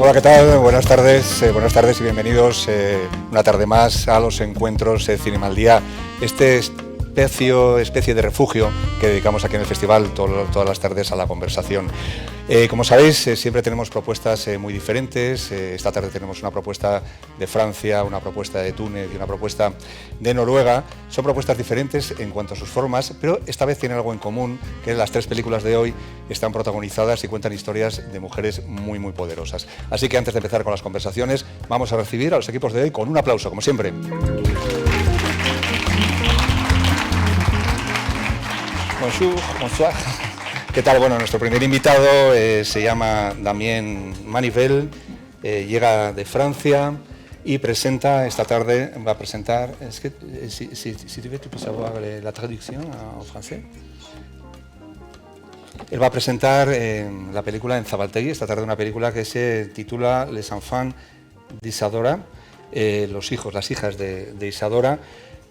Hola, ¿qué tal? Buenas tardes y bienvenidos una tarde más a los encuentros Cinema al Día. Este especie de refugio que dedicamos aquí en el festival todas las tardes a la conversación. Como sabéis, siempre tenemos propuestas muy diferentes. Esta tarde tenemos una propuesta de Francia, una propuesta de Túnez y una propuesta de Noruega. Son propuestas diferentes en cuanto a sus formas, pero esta vez tienen algo en común, que las tres películas de hoy están protagonizadas y cuentan historias de mujeres muy poderosas. Así que antes de empezar con las conversaciones, vamos a recibir a los equipos de hoy con un aplauso, como siempre. Bonsoir. ¿Qué tal? Bueno, nuestro primer invitado se llama Damien Manivel, llega de Francia y presenta esta tarde, va a presentar, si tu veux, tu peux savoir la traducción en francés. Él va a presentar la película en Zabaltegui, esta tarde una película que se titula Les enfants d'Isadora, los hijos, las hijas de Isadora.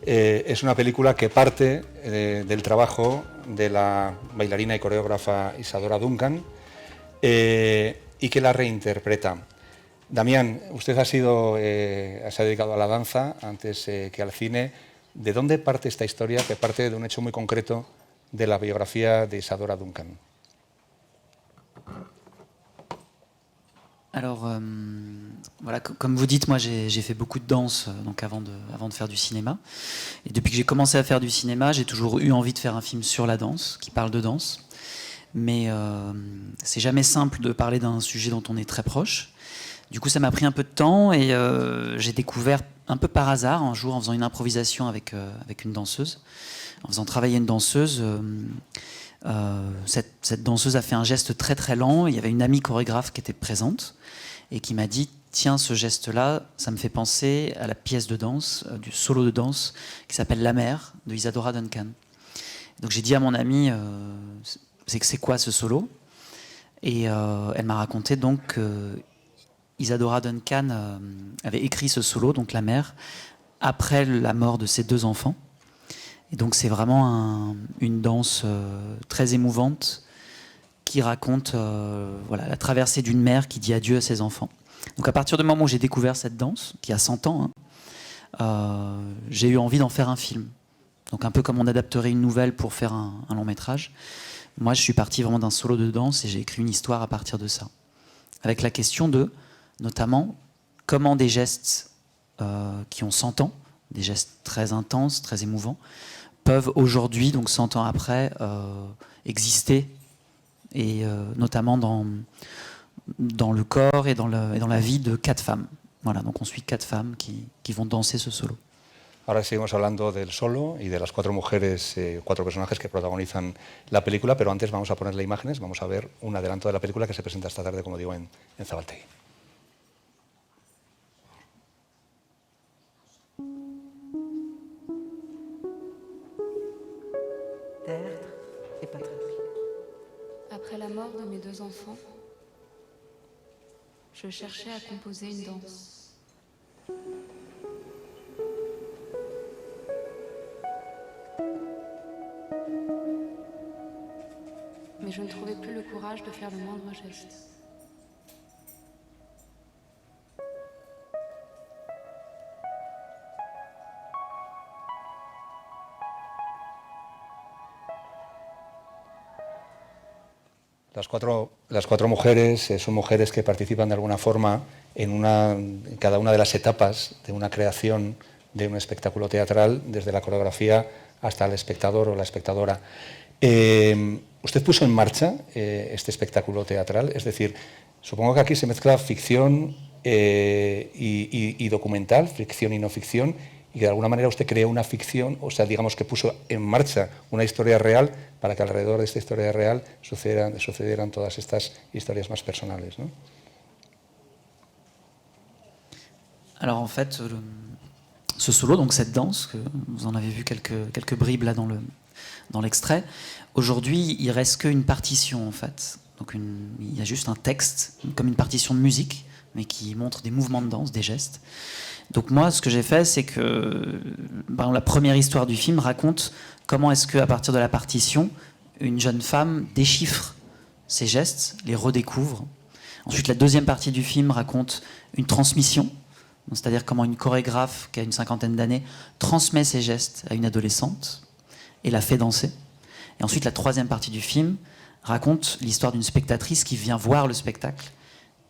Es una película que parte del trabajo de la bailarina y coreógrafa Isadora Duncan y que la reinterpreta. Damián, usted se ha dedicado a la danza antes que al cine. ¿De dónde parte esta historia, que parte de un hecho muy concreto de la biografía de Isadora Duncan? Alors, voilà, comme vous dites, moi j'ai fait beaucoup de danse donc avant de faire du cinéma. Et depuis que j'ai commencé à faire du cinéma, j'ai toujours eu envie de faire un film sur la danse, qui parle de danse. Mais c'est jamais simple de parler d'un sujet dont on est très proche. Du coup, ça m'a pris un peu de temps et j'ai découvert un peu par hasard, un jour en faisant une improvisation avec une danseuse, en faisant travailler une danseuse. Cette danseuse a fait un geste très très lent. Il y avait une amie chorégraphe qui était présente et qui m'a dit « Tiens, ce geste-là, ça me fait penser à la pièce de danse, du solo de danse qui s'appelle La Mer de Isadora Duncan. » Donc j'ai dit à mon amie « C'est quoi ce solo ?» Et elle m'a raconté donc que Isadora Duncan avait écrit ce solo, donc La Mer, après la mort de ses deux enfants. Et donc c'est vraiment une danse très émouvante qui raconte voilà, la traversée d'une mère qui dit adieu à ses enfants. Donc à partir du moment où j'ai découvert cette danse, qui a 100 ans, j'ai eu envie d'en faire un film. Donc un peu comme on adapterait une nouvelle pour faire un long métrage. Moi je suis parti vraiment d'un solo de danse et j'ai écrit une histoire à partir de ça. Avec la question de, notamment, comment des gestes qui ont 100 ans, des gestes très intenses, très émouvants, peuvent aujourd'hui, donc 100 ans après, exister, et notamment dans le corps et dans la vie de 4 femmes. Voilà, donc on suit 4 femmes qui vont danser ce solo. Ahora seguimos hablando del solo y de las 4 mujeres, 4 personajes que protagonizan la película, pero antes vamos a ponerle imágenes, vamos a ver un adelanto de la película que se presenta esta tarde, como digo, en Zabaltegui. Et Patrick. Après la mort de mes 2 enfants, je cherchais à composer une danse. Mais je ne trouvais plus le courage de faire le moindre geste. Las cuatro mujeres son mujeres que participan de alguna forma en cada una de las etapas de una creación de un espectáculo teatral, desde la coreografía hasta el espectador o la espectadora. ¿Usted puso en marcha este espectáculo teatral? Es decir, supongo que aquí se mezcla ficción y documental, ficción y no ficción, y que de alguna manera usted creó una ficción, o sea, digamos que puso en marcha una historia real para que alrededor de esta historia real sucedieran todas estas historias más personales, ¿no? Alors en fait, ce solo, donc cette danse, que vous en avez vu quelques bribes là dans l'extrait, aujourd'hui il reste qu'une partition en fait. Donc il y a juste un texte, comme une partition de musique, mais qui montre des mouvements de danse, des gestes. Donc moi, ce que j'ai fait, c'est que la première histoire du film raconte comment est-ce qu'à partir de la partition, une jeune femme déchiffre ces gestes, les redécouvre, Ensuite, la deuxième partie du film raconte une transmission, c'est-à-dire comment une chorégraphe qui a une cinquantaine d'années transmet ses gestes à une adolescente et la fait danser. Et ensuite, la troisième partie du film raconte l'histoire d'une spectatrice qui vient voir le spectacle,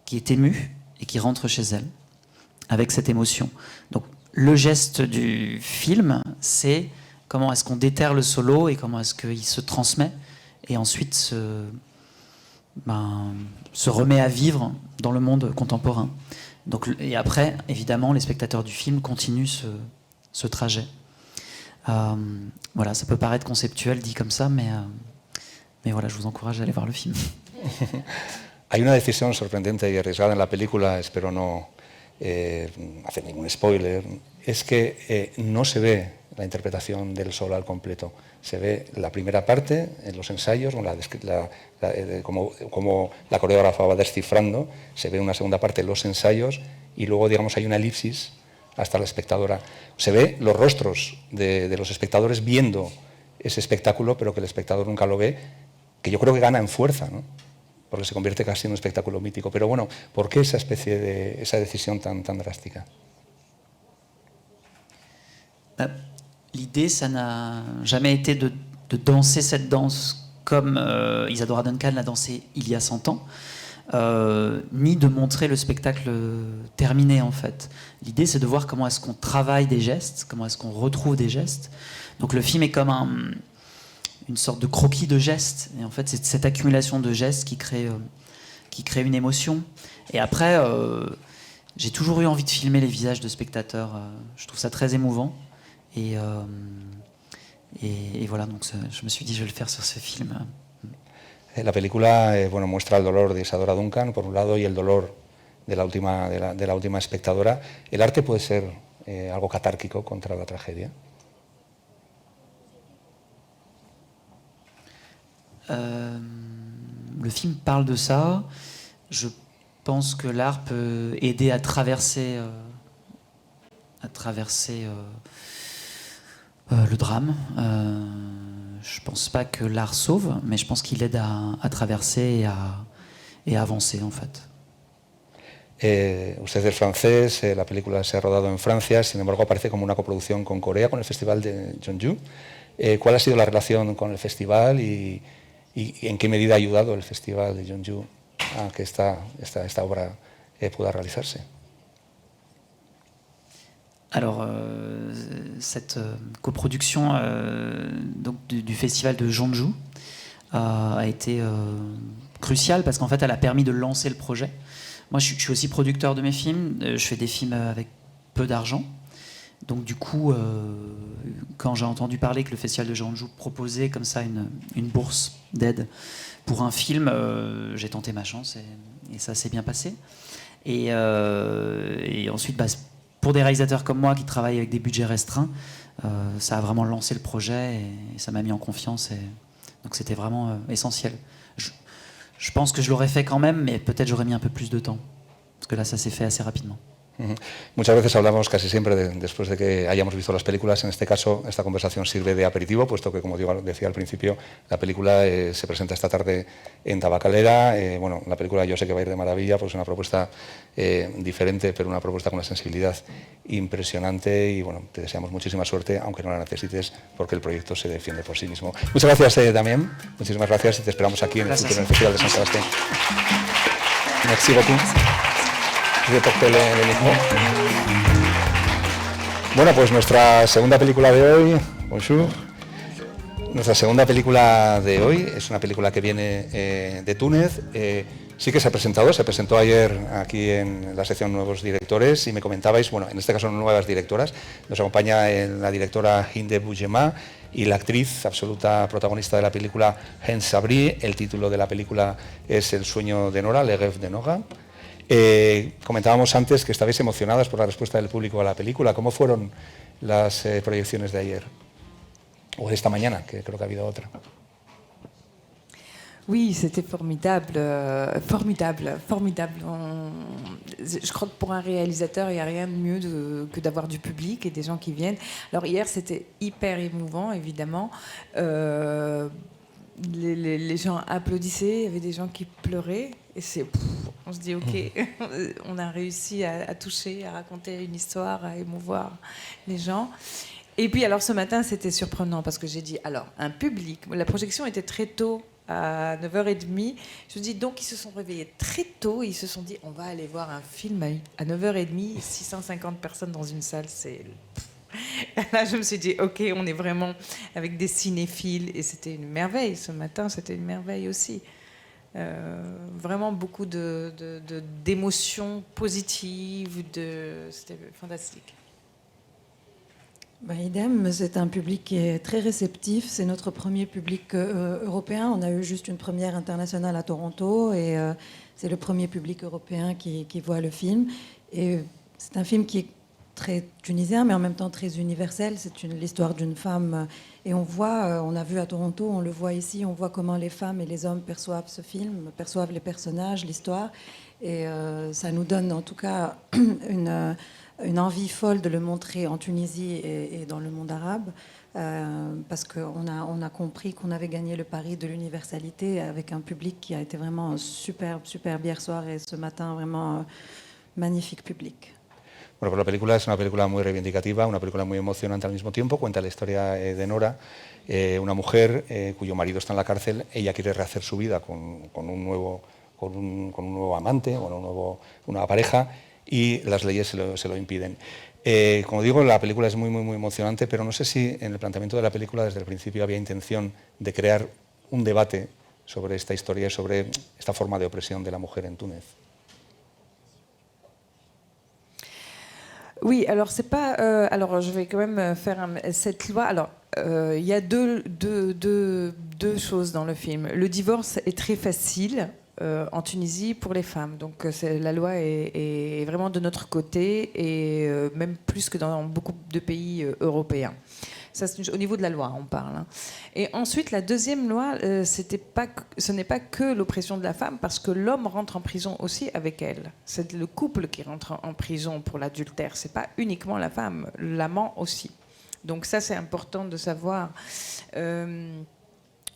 qui est émue et qui rentre chez elle avec cette émotion. Donc, le geste du film, c'est comment est-ce qu'on déterre le solo et comment est-ce qu'il se transmet et ensuite se remet à vivre dans le monde contemporain. Donc, et après, évidemment, les spectateurs du film continuent ce trajet. Voilà, ça peut paraître conceptuel dit comme ça, mais voilà, je vous encourage à aller voir le film. Hay una decisión sorprendente y arriesgada en la película, espero no hacer ningún spoiler, es que no se ve la interpretación del solo al completo. Se ve la primera parte, en los ensayos, como la coreógrafa va descifrando, se ve una segunda parte en los ensayos y luego, digamos, hay una elipsis hasta la espectadora. Se ve los rostros de los espectadores viendo ese espectáculo, pero que el espectador nunca lo ve, que yo creo que gana en fuerza, ¿no? Porque se convierte casi en un espectáculo mítico. Pero bueno, ¿por qué esa decisión tan drástica? L'idée, ça n'a jamais été de danser cette danse comme Isadora Duncan l'a dansé il y a 100 ans, ni de montrer le spectacle terminé en fait. L'idée, c'est de voir comment est-ce qu'on travaille des gestes, comment est-ce qu'on retrouve des gestes. Donc le film est comme une sorte de croquis de gestes, et en fait c'est cette accumulation de gestes qui crée une émotion. Et après, j'ai toujours eu envie de filmer les visages de spectateurs, je trouve ça très émouvant, et voilà, donc je me suis dit je vais le faire sur ce film. La película muestra el dolor de Isadora Duncan por un lado y el dolor de la última espectadora. El arte puede ser algo catárquico contra la tragedia. Le film parle de ça. Je pense que l'art peut aider à traverser le drame. Je pense pas que l'art sauve, mais je pense qu'il aide à traverser et à avancer en fait. Usted es francés, la película se ha rodado en Francia, sin embargo aparece como una coproducción con Corea, con el festival de Jeonju. ¿Cuál ha sido la relación con el festival y en qué medida ha ayudado el festival de Jeonju a que esta obra pueda realizarse? Alors, cette coproduction donc du festival de Jeonju a été cruciale parce qu'en fait, elle a permis de lancer le projet. Moi, je suis aussi producteur de mes films. Je fais des films avec peu d'argent. Donc, du coup, quand j'ai entendu parler que le festival de Jeonju proposait comme ça une bourse d'aide pour un film, j'ai tenté ma chance et ça s'est bien passé. Et ensuite, pour des réalisateurs comme moi qui travaillent avec des budgets restreints, ça a vraiment lancé le projet et ça m'a mis en confiance. Donc c'était vraiment essentiel. Je pense que je l'aurais fait quand même, mais peut-être j'aurais mis un peu plus de temps. Parce que là, ça s'est fait assez rapidement. Muchas veces hablamos casi siempre después de que hayamos visto las películas. En este caso, esta conversación sirve de aperitivo, puesto que, como decía al principio, la película se presenta esta tarde en Tabacalera. La película yo sé que va a ir de maravilla, pues es una propuesta diferente, pero una propuesta con una sensibilidad impresionante y te deseamos muchísima suerte, aunque no la necesites, porque el proyecto se defiende por sí mismo. Muchas gracias, Damien. Muchísimas gracias y te esperamos aquí en el futuro en el Festival de San Sebastián. Merci beaucoup. Bueno, pues nuestra segunda película de hoy, bonjour. Nuestra segunda película de hoy es una película que viene de Túnez. Sí que se presentó ayer aquí en la sección Nuevos Directores y me comentabais, en este caso nuevas directoras. Nos acompaña la directora Hinde Boujema y la actriz absoluta protagonista de la película, Hen Sabri. El título de la película es El sueño de Nora, Le Rêve de Nora. Comentábamos antes que estabais emocionadas por la respuesta del público a la película. ¿Cómo fueron las proyecciones de ayer? O de esta mañana, que creo que ha habido otra. Oui, c'était formidable. Je crois que pour un réalisateur, il n'y a rien de mieux que d'avoir du public et des gens qui viennent. Alors hier, c'était hyper émouvant, évidemment. Les gens applaudissaient, il y avait des gens qui pleuraient. Et on se dit, ok, on a réussi à toucher, à raconter une histoire, à émouvoir les gens. Et puis, alors, ce matin, c'était surprenant parce que j'ai dit, alors, un public, la projection était très tôt, à 9h30. Je me dis, donc, ils se sont réveillés très tôt, ils se sont dit, on va aller voir un film à 9h30, 650 personnes dans une salle, c'est... Là, je me suis dit, ok, on est vraiment avec des cinéphiles, et c'était une merveille. Ce matin, c'était une merveille aussi. Vraiment beaucoup d'émotions positives, c'était fantastique. Idem, c'est un public qui est très réceptif. C'est notre premier public européen. On a eu juste une première internationale à Toronto et c'est le premier public européen qui voit le film. Et c'est un film qui est très tunisien, mais en même temps très universel. C'est l'histoire d'une femme. Et on voit, on a vu à Toronto, on le voit ici, on voit comment les femmes et les hommes perçoivent ce film, perçoivent les personnages, l'histoire. Et ça nous donne en tout cas une envie folle de le montrer en Tunisie et dans le monde arabe, parce qu'on a compris qu'on avait gagné le pari de l'universalité avec un public qui a été vraiment superbe hier soir et ce matin, vraiment magnifique public. Bueno, pues la película es una película muy reivindicativa, una película muy emocionante al mismo tiempo. Cuenta la historia de Nora, una mujer cuyo marido está en la cárcel. Ella quiere rehacer su vida con un nuevo amante, con una nueva pareja, y las leyes se lo impiden. Como digo, la película es muy, muy, muy emocionante, pero no sé si en el planteamiento de la película desde el principio había intención de crear un debate sobre esta historia y sobre esta forma de opresión de la mujer en Túnez. Oui, alors c'est pas. Alors je vais quand même faire cette loi. Alors il y a deux choses dans le film. Le divorce est très facile en Tunisie pour les femmes. Donc la loi est vraiment de notre côté et même plus que dans beaucoup de pays européens. Ça, au niveau de la loi, on parle. Hein. Et ensuite, la deuxième loi, ce n'est pas que l'oppression de la femme, parce que l'homme rentre en prison aussi avec elle. C'est le couple qui rentre en prison pour l'adultère. C'est pas uniquement la femme, l'amant aussi. Donc ça, c'est important de savoir.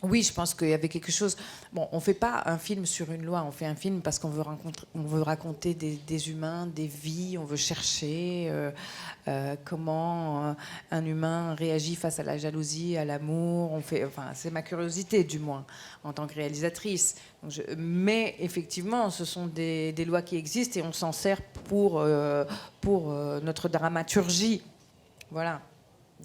Oui, je pense qu'il y avait quelque chose... Bon, on ne fait pas un film sur une loi, on fait un film parce qu'on veut raconter des humains, des vies, on veut chercher comment un humain réagit face à la jalousie, à l'amour. C'est ma curiosité, du moins, en tant que réalisatrice. Mais effectivement, ce sont des lois qui existent et on s'en sert pour notre dramaturgie. Voilà.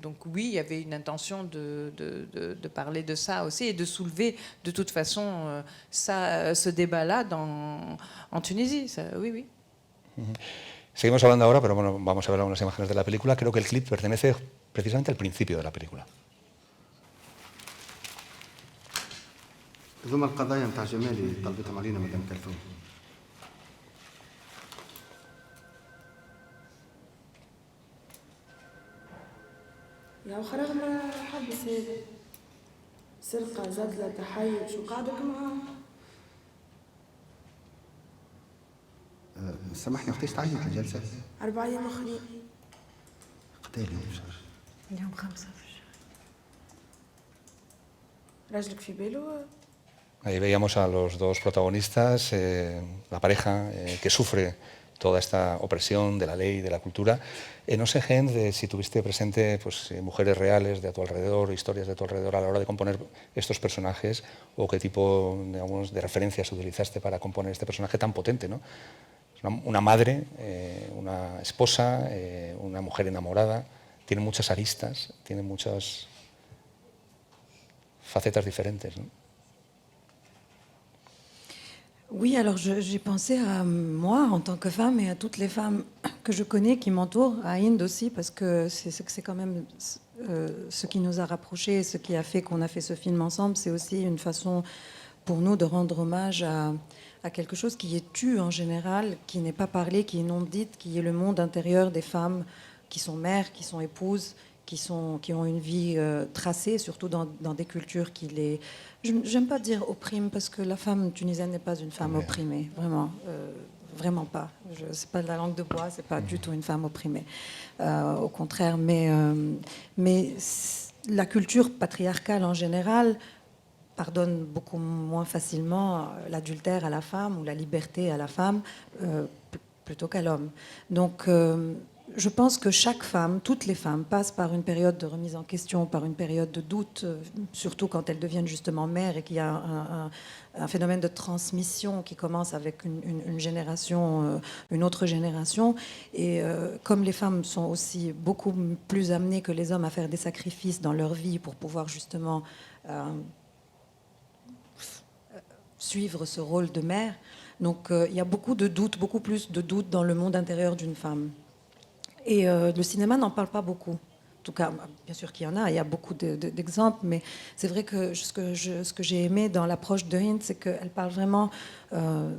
Donc oui, il y avait une intention de parler de ça aussi et de soulever de toute façon ce débat-là en Tunisie. Ça, oui, oui. Seguimos hablando ahora, pero bueno, vamos a ver algunas imágenes de la película. Creo que el clip pertenece precisamente al principio de la película. ثم القضايا نتاع جمالي طلبتهم علينا مدام كلثوم. يا خرج ما حبس هذا سرقة زدلة تحيب شو قعدك معاه؟ سامحني وقتاش تعيط الجلسة؟ 4 أيام أخرين. قتال اليوم شهر؟ اليوم 5 في الشهر. راجلك في باله؟ Ahí veíamos a los dos protagonistas, la pareja que sufre toda esta opresión de la ley, de la cultura. No sé, Gente, si tuviste presente pues, mujeres reales de a tu alrededor, historias de tu alrededor a la hora de componer estos personajes, o qué tipo, digamos, de referencias utilizaste para componer este personaje tan potente, ¿no? Una madre, una esposa, una mujer enamorada, tiene muchas aristas, tiene muchas facetas diferentes, ¿no? Oui, alors j'ai pensé à moi en tant que femme et à toutes les femmes que je connais qui m'entourent, à Inde aussi, parce que c'est quand même ce qui nous a rapprochés, ce qui a fait qu'on a fait ce film ensemble. C'est aussi une façon pour nous de rendre hommage à quelque chose qui est tu en général, qui n'est pas parlé, qui est non dite, qui est le monde intérieur des femmes qui sont mères, qui sont épouses, qui ont une vie tracée, surtout dans des cultures qui les... J'aime pas dire opprime, parce que la femme tunisienne n'est pas une femme opprimée, vraiment, vraiment pas. C'est pas de la langue de bois, c'est pas du tout une femme opprimée, au contraire. Mais la culture patriarcale en général pardonne beaucoup moins facilement l'adultère à la femme ou la liberté à la femme plutôt qu'à l'homme. Donc je pense que chaque femme, toutes les femmes, passent par une période de remise en question, par une période de doute, surtout quand elles deviennent justement mères et qu'il y a un phénomène de transmission qui commence avec une génération, une autre génération. Et comme les femmes sont aussi beaucoup plus amenées que les hommes à faire des sacrifices dans leur vie pour pouvoir justement suivre ce rôle de mère, donc il y a beaucoup de doutes, beaucoup plus de doutes dans le monde intérieur d'une femme. Et le cinéma n'en parle pas beaucoup. En tout cas, bien sûr qu'il y en a, il y a beaucoup d'exemples, mais c'est vrai que ce que j'ai aimé dans l'approche de Hind, c'est qu'elle parle vraiment,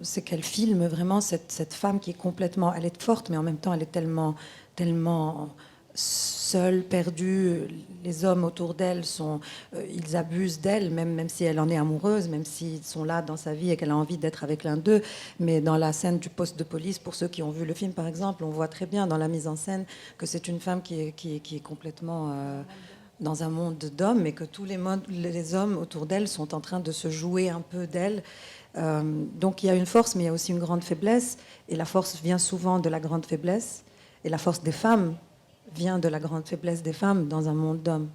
c'est qu'elle filme vraiment cette femme qui est complètement, elle est forte, mais en même temps, elle est tellement seule, perdue. Les hommes autour d'elle ils abusent d'elle, même si elle en est amoureuse, même s'ils sont là dans sa vie et qu'elle a envie d'être avec l'un d'eux. Mais dans la scène du poste de police, pour ceux qui ont vu le film par exemple, on voit très bien dans la mise en scène que c'est une femme qui est complètement dans un monde d'hommes et que tous les hommes autour d'elle sont en train de se jouer un peu d'elle. Donc il y a une force, mais il y a aussi une grande faiblesse. Et la force vient souvent de la grande faiblesse. Et la force des femmes vient de la grande faiblesse des femmes dans un monde d'hommes.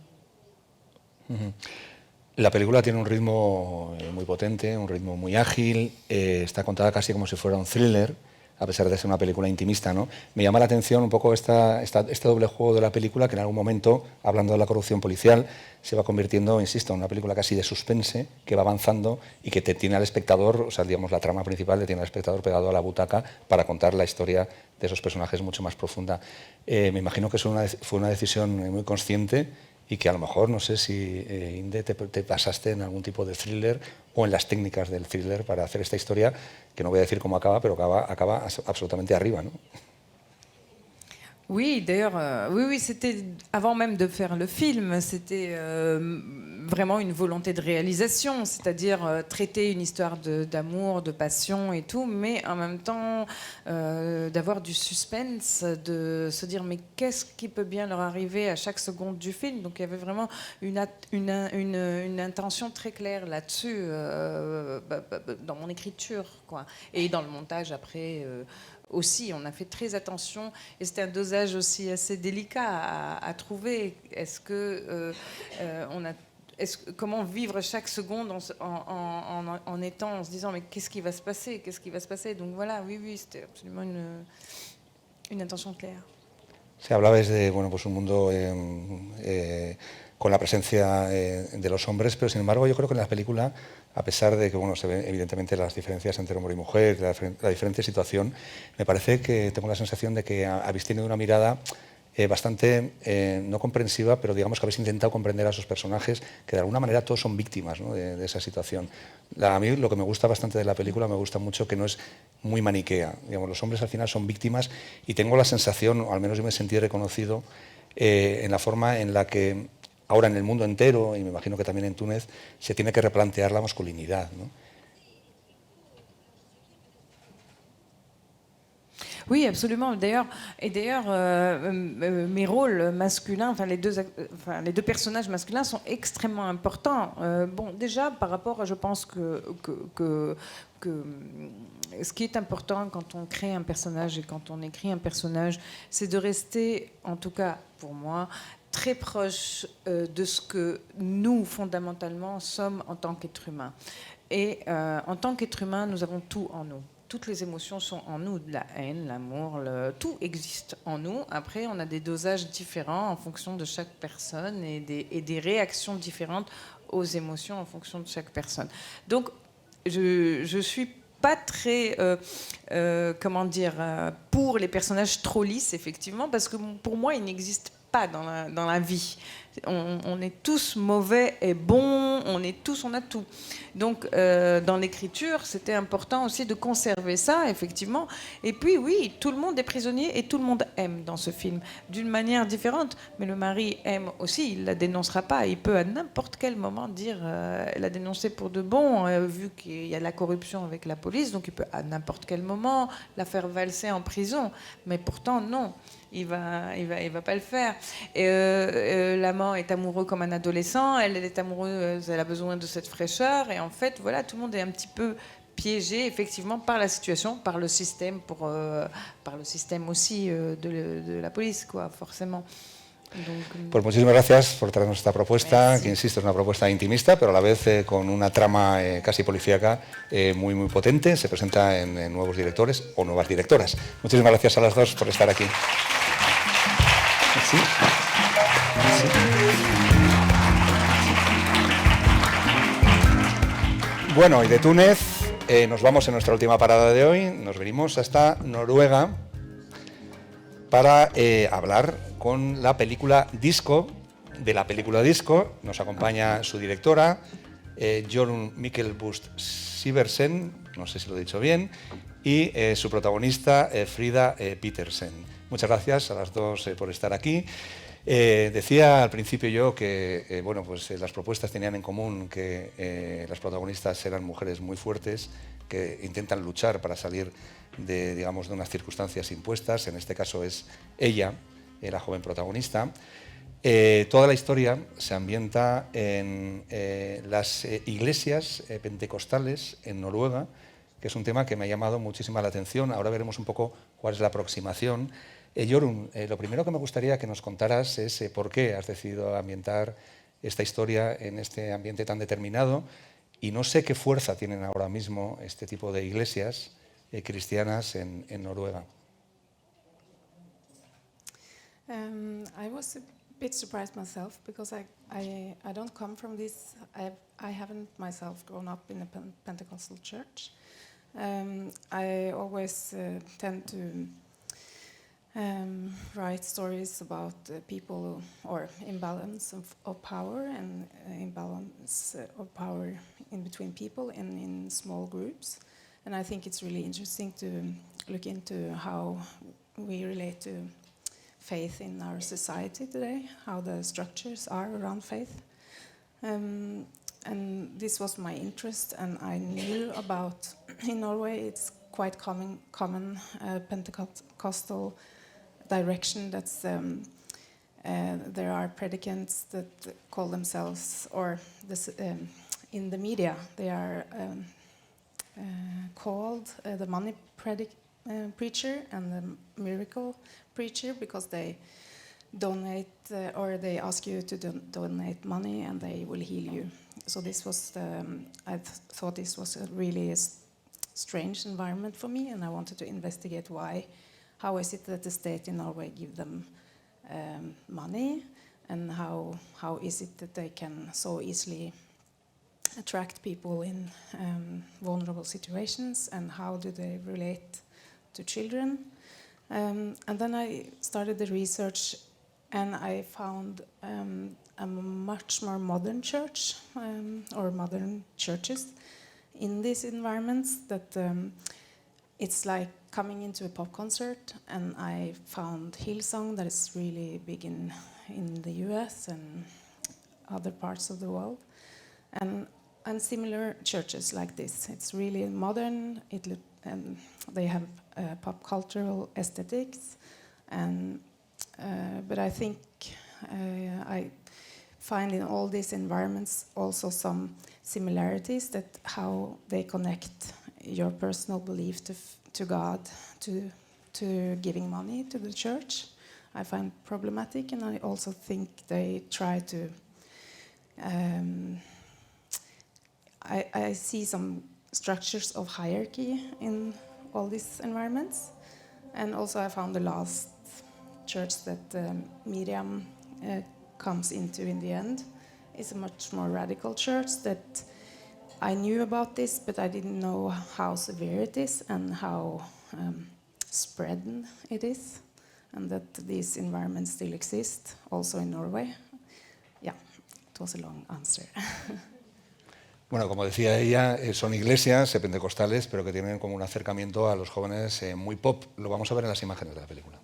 La película tiene un ritmo muy potente, un ritmo muy ágil, está contada casi como si fuera un thriller, a pesar de ser una película intimista, ¿no? Me llama la atención un poco este doble juego de la película, que en algún momento, hablando de la corrupción policial, se va convirtiendo, insisto, en una película casi de suspense, que va avanzando y que te tiene al espectador, o sea, digamos, la trama principal te tiene al espectador pegado a la butaca para contar la historia de esos personajes mucho más profunda. Me imagino que fue una decisión muy consciente y que a lo mejor, no sé si, Inde, te basaste en algún tipo de thriller o en las técnicas del thriller para hacer esta historia, que no voy a decir cómo acaba, pero acaba absolutamente arriba, ¿no? Oui, d'ailleurs, oui, c'était avant même de faire le film, c'était vraiment une volonté de réalisation, c'est-à-dire traiter une histoire d'amour, de passion et tout, mais en même temps d'avoir du suspense, de se dire mais qu'est-ce qui peut bien leur arriver à chaque seconde du film. Donc il y avait vraiment une intention très claire là-dessus dans mon écriture, quoi, et dans le montage après. Aussi, on a fait très attention et c'était un dosage aussi assez délicat à trouver. Comment vivre chaque seconde en étant, en se disant mais qu'est-ce qui va se passer, donc voilà, oui, c'était absolument une intention claire. Se hablabais de pues un mundo con la presencia de los hombres, pero sin embargo yo creo que en la película, a pesar de que se ven evidentemente las diferencias entre hombre y mujer, la diferente situación, me parece que tengo la sensación de que habéis tenido una mirada bastante no comprensiva, pero digamos que habéis intentado comprender a esos personajes, que de alguna manera todos son víctimas, ¿no?, de esa situación. A mí lo que me gusta bastante de la película, me gusta mucho que no es muy maniquea. Digamos, los hombres al final son víctimas y tengo la sensación, o al menos yo me sentí reconocido, en la forma en la que ahora en el mundo entero, y me imagino que también en Túnez, se tiene que replantear la masculinidad, ¿no? Oui, absolument. D'ailleurs, mes rôles masculins, enfin les deux personnages masculins sont extrêmement importants. Bon, déjà par rapport, je pense que ce qui est important quand on crée un personnage et quand on écrit un personnage, c'est de rester, en tout cas pour moi, très proche de ce que nous, fondamentalement, sommes en tant qu'être humain. Et en tant qu'être humain, nous avons tout en nous. Toutes les émotions sont en nous, la haine, l'amour, tout existe en nous. Après, on a des dosages différents en fonction de chaque personne et des réactions différentes aux émotions en fonction de chaque personne. Donc, je suis pas très, pour les personnages trop lisses, effectivement, parce que pour moi, ils n'existent pas dans la vie. On est tous mauvais et bons, on a tout. Donc dans l'écriture, c'était important aussi de conserver ça, effectivement. Et puis oui, tout le monde est prisonnier et tout le monde aime dans ce film, d'une manière différente. Mais le mari aime aussi, il la dénoncera pas. Il peut à n'importe quel moment dire la dénoncer pour de bon, vu qu'il y a de la corruption avec la police, donc il peut à n'importe quel moment la faire valser en prison. Mais pourtant, non. il va pas le faire. Et l'amant est amoureux comme un adolescent, elle est amoureuse, elle a besoin de cette fraîcheur, et en fait, voilà, tout le monde est un petit peu piégé effectivement par la situation, par le système, par le système aussi de la police, quoi, forcément. Pues muchísimas gracias por traernos esta propuesta, Merci. que insisto, es una propuesta intimista, pero a la vez con una trama casi policíaca muy, muy potente. Se presenta en nuevos directores o nuevas directoras. Muchísimas gracias a las dos por estar aquí. Sí. Sí. Bueno, y de Túnez nos vamos en nuestra última parada de hoy. Nos venimos hasta Noruega para hablar con la película Disco. De la película Disco nos acompaña su directora, Jorunn Myklebust Sivertsen, no sé si lo he dicho bien, y su protagonista, Frida Petersen. Muchas gracias a las dos por estar aquí. Decía al principio yo que bueno, pues, las propuestas tenían en común que las protagonistas eran mujeres muy fuertes, que intentan luchar para salir de, digamos, de unas circunstancias impuestas. En este caso es ella, la joven protagonista. Toda la historia se ambienta en las iglesias pentecostales en Noruega, que es un tema que me ha llamado muchísima la atención. Ahora veremos un poco cuál es la aproximación. Jorunn, lo primero que me gustaría que nos contaras es por qué has decidido ambientar esta historia en este ambiente tan determinado, y no sé qué fuerza tienen ahora mismo este tipo de iglesias cristianas en Noruega. I was a bit surprised myself because I don't come from this. I haven't myself grown up in a Pentecostal church. I always tend to write stories about people or imbalance of power and imbalance of power in between people and in small groups. And I think it's really interesting to look into how we relate to faith in our society today, how the structures are around faith. And this was my interest, and I knew about, in Norway, it's quite common Pentecostal direction. That's there are predicants that call themselves, or this, in the media, they are called the money preacher and the miracle preacher, because they donate or they ask you to donate money and they will heal you. So this was I thought this was a really strange environment for me, and I wanted to investigate why. How is it that the state in Norway give them money, and how is it that they can so easily attract people in vulnerable situations, and how do they relate to children? And then I started the research, and I found a much more modern church, or modern churches in these environments, that it's like coming into a pop concert. And I found Hillsong, that is really big in the US and other parts of the world, and similar churches like this. It's really modern. They have pop cultural aesthetics, and but I think I find in all these environments also some similarities, that how they connect your personal belief to God, to giving money to the church. I find problematic, and I also think they try to. I see some structures of hierarchy in all these environments, and also I found the last church that Miriam comes into in the end is a much more radical church. That I knew about this, but I didn't know how severe it is and how spread it is, and that these environments still exist also in Norway. Yeah, it was a long answer. Bueno, como decía ella, son iglesias pentecostales, pero que tienen como un acercamiento a los jóvenes muy pop. Lo vamos a ver en las imágenes de la película.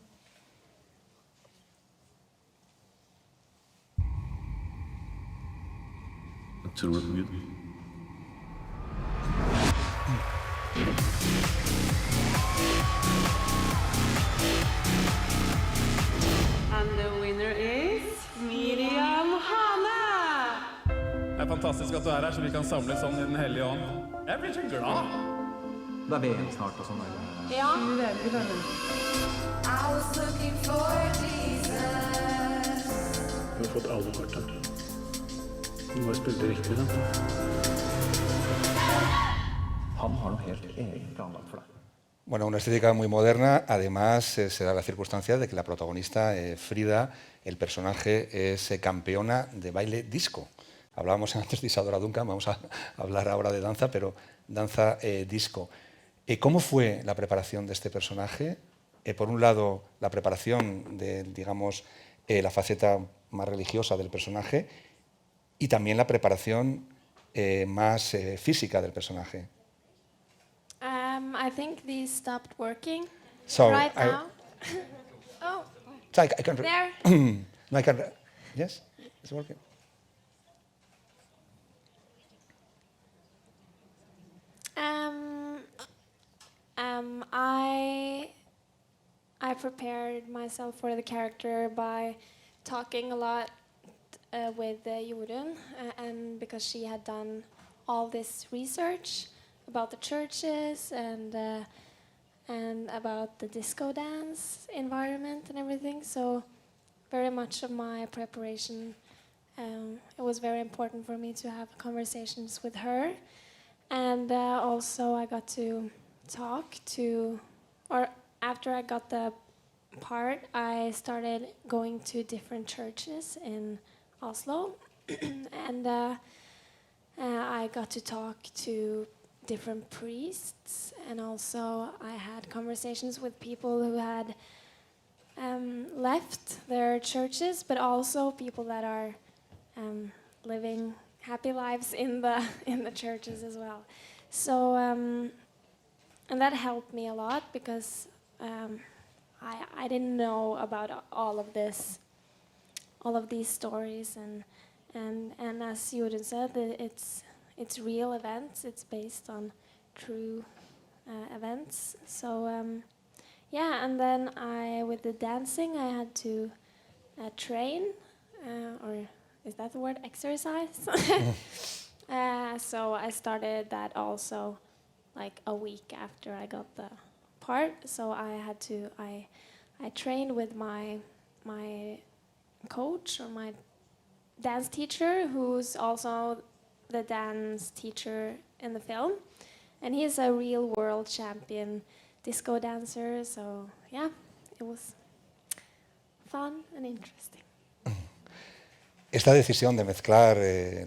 Det er fantastisk at du er her, så vi kan samles sånn i Den hellige ånd. Jeg blir så glad. Det er VM snart og sånn. Ja. Du har fått alle kortene. Du må spille det riktig, da. Han har noe helt egen planlagt for deg. Bueno, una estética muy moderna. Además, se da la circunstancia de que la protagonista, Frida, el personaje, es campeona de baile disco. Hablábamos antes de Isadora Duncan, vamos a hablar ahora de danza, pero danza disco. ¿Cómo fue la preparación de este personaje? Por un lado, la preparación de, digamos, la faceta más religiosa del personaje y también la preparación más física del personaje. I think these stopped working So right now. Oh, So I can. there. No, I can. Yes, it's working. I prepared myself for the character by talking a lot with Jorunn, and because she had done all this research about the churches and about the disco dance environment and everything. So very much of my preparation, it was very important for me to have conversations with her. And also I got to talk to, or after I got the part, I started going to different churches in Oslo. And I got to talk to different priests, and also I had conversations with people who had left their churches, but also people that are living happy lives in the churches as well. So and that helped me a lot because I didn't know about all of these stories, and as Jorunn said, it's real events. It's based on true events. So yeah, and then with the dancing, I had to train, or is that the word, exercise? So I started that also like a week after I got the part. So I trained with my coach, or my dance teacher, who's also the dance teacher in the film, and he's a real world champion disco dancer. So yeah, it was fun and interesting. Esta decisión de mezclar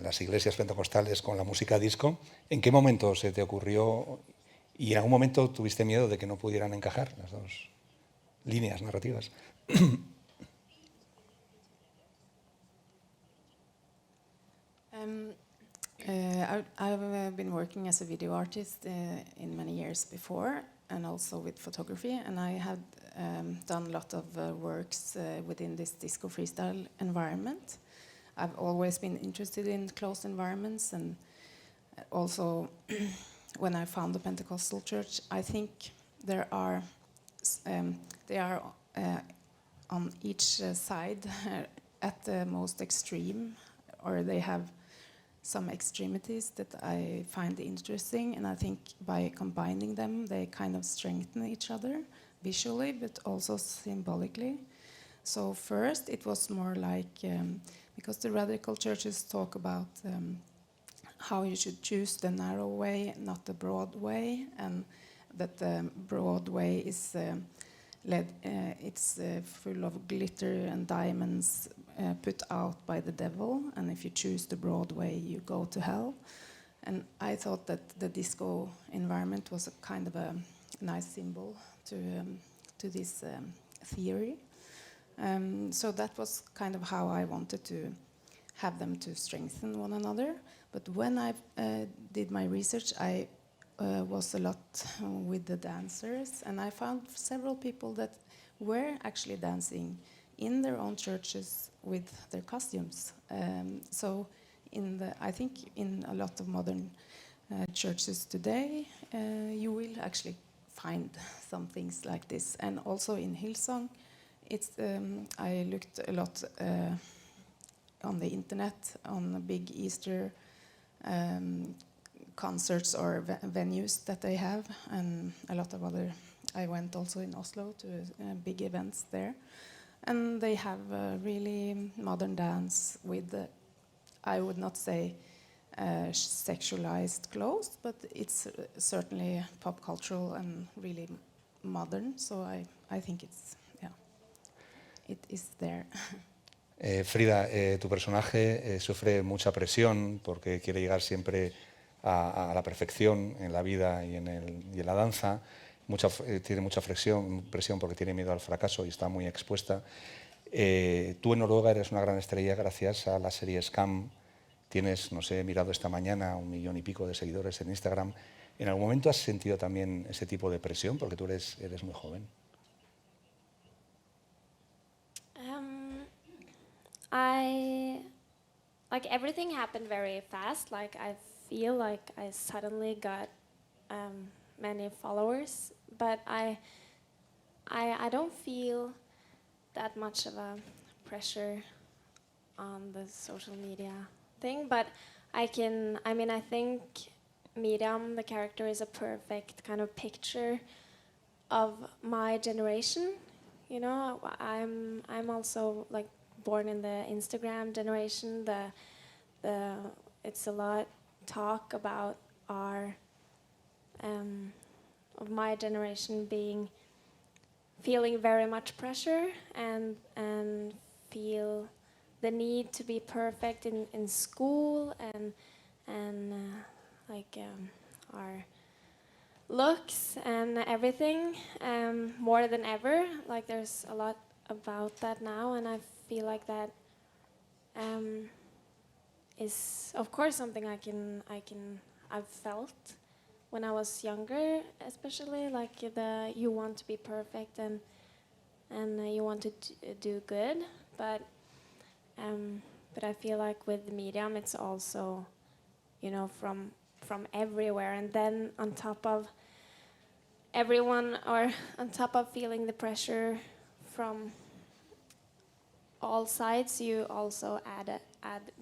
las iglesias pentecostales con la música disco, ¿en qué momento se te ocurrió? ¿Y en algún momento tuviste miedo de que no pudieran encajar las dos líneas narrativas? I've been working as a video artist in many years before, and also with photography, and I have done a lot of works within this disco freestyle environment. I've always been interested in closed environments, and also when I found the Pentecostal church, I think they are on each side at the most extreme, or they have some extremities that I find interesting, and I think by combining them, they kind of strengthen each other visually, but also symbolically. So first, it was more like, because the radical churches talk about how you should choose the narrow way, not the broad way, and that the broad way is it's full of glitter and diamonds put out by the devil, and if you choose the broad way, you go to hell. And I thought that the disco environment was a kind of a nice symbol to this theory. So that was kind of how I wanted to have them to strengthen one another. But when I did my research, I was a lot with the dancers, and I found several people that were actually dancing in their own churches with their costumes. So I think in a lot of modern churches today, you will actually find some things like this. And also in Hillsong, I looked a lot on the internet, on big Easter concerts or venues that they have, and a lot of other. I went also in Oslo to big events there, and they have a really modern dance with, I would not say sexualized clothes, but it's certainly pop cultural and really modern. So I think it's, yeah, it is there. Frida, tu personaje sufre mucha presión porque quiere llegar siempre a la perfección en la vida y en la danza. Tiene mucha presión porque tiene miedo al fracaso y está muy expuesta. Tú en Noruega eres una gran estrella gracias a la serie Skam. Tienes, no sé, he mirado esta mañana 1 millón y pico de seguidores en Instagram. ¿En algún momento has sentido también ese tipo de presión? Porque tú eres muy joven. Like everything happened very fast. Like I feel like I suddenly got many followers, but I don't feel that much of a pressure on the social media thing. But I think Miriam, the character, is a perfect kind of picture of my generation. You know, I'm also like born in the Instagram generation. It's a lot talk about our of my generation feeling very much pressure and feel the need to be perfect in school and our looks and everything more than ever. Like there's a lot about that now, and I feel like that is of course something I've felt when I was younger, especially like you want to be perfect and you want to do good, but I feel like with Miriam it's also, you know, from everywhere, and then on top of everyone, or on top of feeling the pressure from all sides, you also add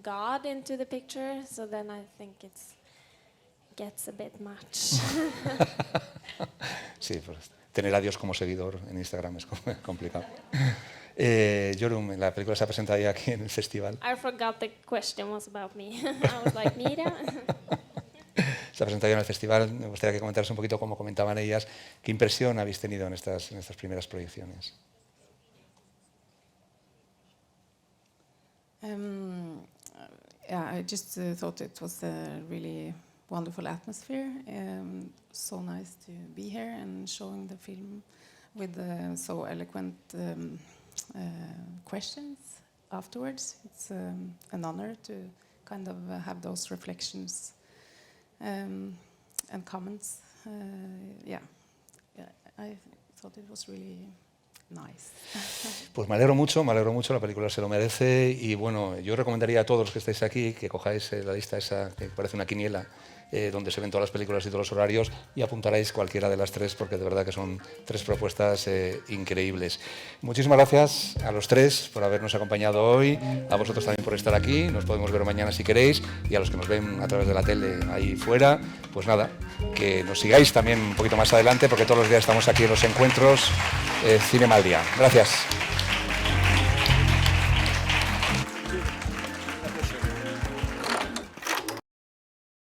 God into the picture, so then I think it gets a bit much. Sí, pues tener a Dios como seguidor en Instagram es complicado. Jorunn, la película se ha presentado ya aquí en el festival. I forgot the question was about me. I was like, Mira. Se ha presentado ya en el festival. Me gustaría que comentaras un poquito cómo comentaban ellas. ¿Qué impresión habéis tenido en estas primeras proyecciones? Yeah, I just thought it was a really wonderful atmosphere. So nice to be here and showing the film with so eloquent questions afterwards. It's an honor to kind of have those reflections and comments. Yeah, I thought it was really nice. Pues me alegro mucho, la película se lo merece, y bueno, yo recomendaría a todos los que estáis aquí que cojáis la lista esa que parece una quiniela, donde se ven todas las películas y todos los horarios, y apuntaréis cualquiera de las tres, porque de verdad que son tres propuestas increíbles. Muchísimas gracias a los tres por habernos acompañado hoy, a vosotros también por estar aquí, nos podemos ver mañana si queréis, y a los que nos ven a través de la tele ahí fuera, pues nada, que nos sigáis también un poquito más adelante, porque todos los días estamos aquí en los encuentros Cinema al Día. Gracias.